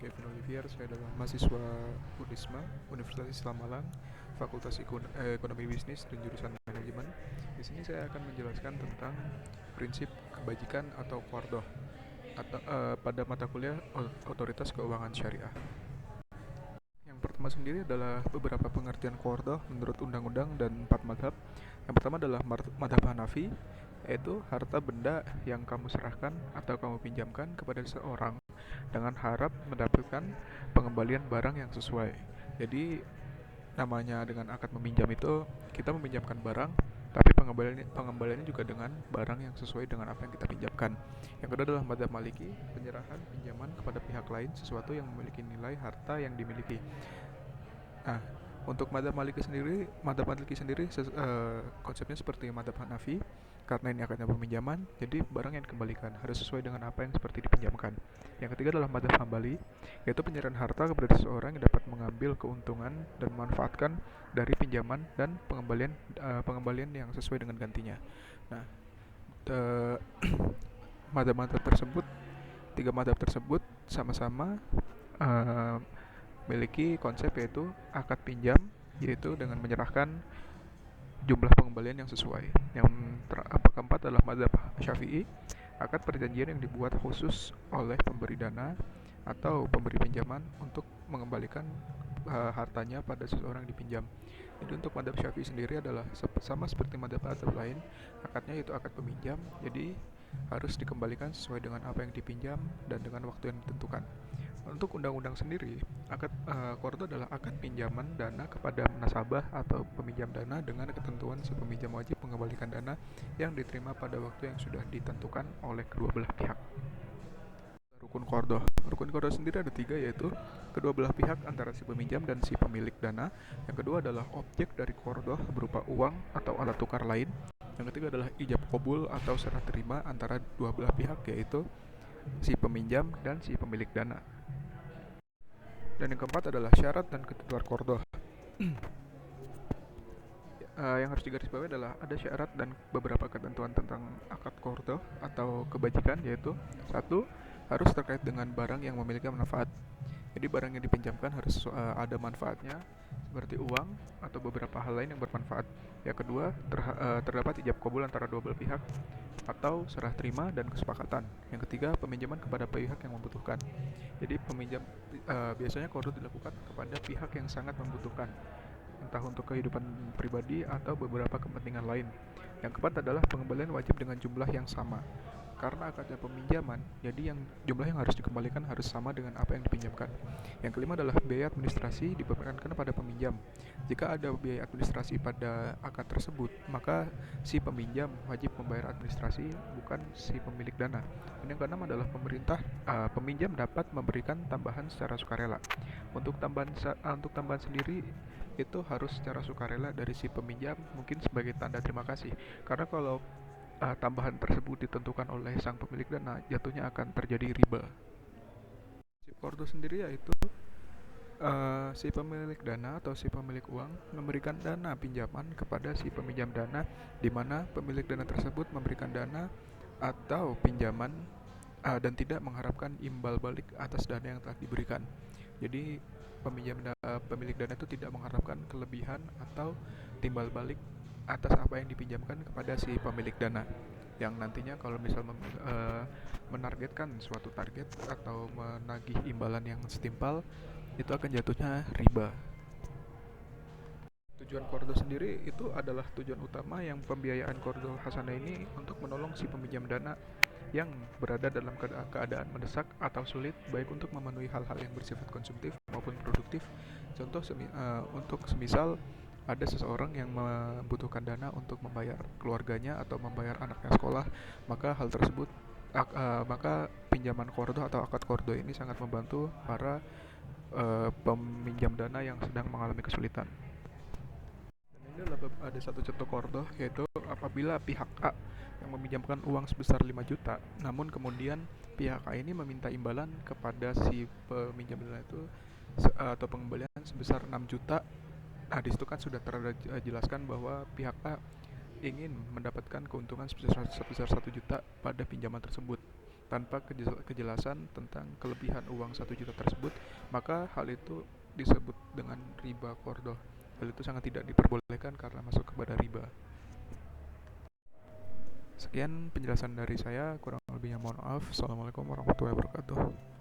Kevin Olivier. Saya adalah mahasiswa UNISMA, Universitas Islam Malang, Fakultas Ekonomi Bisnis dan jurusan Manajemen. Di sini saya akan menjelaskan tentang prinsip kebajikan atau qardoh atau pada mata kuliah Otoritas Keuangan Syariah. Yang pertama sendiri adalah beberapa pengertian qardoh menurut undang-undang dan empat madhab. Yang pertama adalah madhab Hanafi, yaitu harta benda yang kamu serahkan atau kamu pinjamkan kepada seseorang dengan harap mendapatkan pengembalian barang yang sesuai. Jadi namanya dengan akad meminjam itu kita meminjamkan barang, tapi pengembaliannya juga dengan barang yang sesuai dengan apa yang kita pinjamkan. Yang kedua adalah madzhab Maliki, penyerahan pinjaman kepada pihak lain sesuatu yang memiliki nilai harta yang dimiliki. Nah, untuk madzhab Maliki sendiri konsepnya seperti madzhab Hanafi. Karena ini akadnya peminjaman, jadi barang yang dikembalikan harus sesuai dengan apa yang seperti dipinjamkan. Yang ketiga adalah madzhab Hambali, yaitu penyerahan harta kepada seseorang yang dapat mengambil keuntungan dan memanfaatkan dari pinjaman dan pengembalian yang sesuai dengan gantinya. Nah, eh, madzhab-madzhab tersebut, tiga madzhab tersebut sama-sama eh, memiliki konsep yaitu akad pinjam, yaitu dengan menyerahkan jumlah pengembalian yang sesuai. Yang keempat adalah mazhab Syafi'i, akad perjanjian yang dibuat khusus oleh pemberi dana atau pemberi pinjaman untuk mengembalikan hartanya pada seseorang yang dipinjam. Jadi untuk mazhab Syafi'i sendiri adalah sama seperti mazhab lain, akadnya itu akad peminjam, jadi harus dikembalikan sesuai dengan apa yang dipinjam dan dengan waktu yang ditentukan. Untuk undang-undang sendiri, akad qardo adalah akad pinjaman dana kepada nasabah atau peminjam dana dengan ketentuan si peminjam wajib mengembalikan dana yang diterima pada waktu yang sudah ditentukan oleh kedua belah pihak. Rukun qardo sendiri ada tiga, yaitu kedua belah pihak antara si peminjam dan si pemilik dana. Yang kedua adalah objek dari qardo berupa uang atau alat tukar lain. Yang ketiga adalah ijab qabul atau serah terima antara dua belah pihak, yaitu si peminjam dan si pemilik dana. Dan yang keempat adalah syarat dan ketentuan qardo. Yang harus digarisbawahi adalah ada syarat dan beberapa ketentuan tentang akad qardo atau kebajikan, yaitu satu, harus terkait dengan barang yang memiliki manfaat. Jadi barang yang dipinjamkan harus ada manfaatnya seperti uang atau beberapa hal lain yang bermanfaat. Yang kedua, terdapat ijab qabul antara dua belah pihak atau serah terima dan kesepakatan. Yang ketiga, peminjaman kepada pihak yang membutuhkan. Jadi biasanya qardo dilakukan kepada pihak yang sangat membutuhkan, entah untuk kehidupan pribadi atau beberapa kepentingan lain. Yang keempat adalah pengembalian wajib dengan jumlah yang sama. Karena akadnya peminjaman, jadi jumlah yang harus dikembalikan harus sama dengan apa yang dipinjamkan. Yang kelima adalah biaya administrasi dibebankan pada peminjam. Jika ada biaya administrasi pada akad tersebut, maka si peminjam wajib membayar administrasi, bukan si pemilik dana. Dan yang keenam adalah peminjam dapat memberikan tambahan secara sukarela. Untuk tambahan sendiri itu harus secara sukarela dari si peminjam, mungkin sebagai tanda terima kasih. Karena kalau tambahan tersebut ditentukan oleh sang pemilik dana, jatuhnya akan terjadi riba. Si qardo sendiri yaitu si pemilik dana atau si pemilik uang memberikan dana pinjaman kepada si peminjam dana, di mana pemilik dana tersebut memberikan dana atau pinjaman dan tidak mengharapkan imbal balik atas dana yang telah diberikan. Jadi pemilik dana itu tidak mengharapkan kelebihan atau timbal balik atas apa yang dipinjamkan kepada si pemilik dana, yang nantinya kalau misal menargetkan suatu target atau menagih imbalan yang setimpal, itu akan jatuhnya riba. Tujuan qardo sendiri itu adalah tujuan utama yang pembiayaan qardo hasanah ini untuk menolong si peminjam dana yang berada dalam keadaan mendesak atau sulit, baik untuk memenuhi hal-hal yang bersifat konsumtif maupun produktif. Contoh untuk semisal ada seseorang yang membutuhkan dana untuk membayar keluarganya atau membayar anaknya sekolah, maka pinjaman qardo atau akad qardo ini sangat membantu para peminjam dana yang sedang mengalami kesulitan. Dan ini adalah ada satu contoh qardo, yaitu apabila pihak A yang meminjamkan uang sebesar 5 juta, namun kemudian pihak A ini meminta imbalan kepada si peminjam dana itu atau pengembalian sebesar 6 juta. Nah, di situ kan sudah terjelaskan bahwa pihak A ingin mendapatkan keuntungan sebesar 1 juta pada pinjaman tersebut. tanpa kejelasan tentang kelebihan uang 1 juta tersebut, maka hal itu disebut dengan riba fardhah. Hal itu sangat tidak diperbolehkan karena masuk kepada riba. Sekian penjelasan dari saya, kurang lebihnya mohon maaf. Assalamualaikum warahmatullahi wabarakatuh.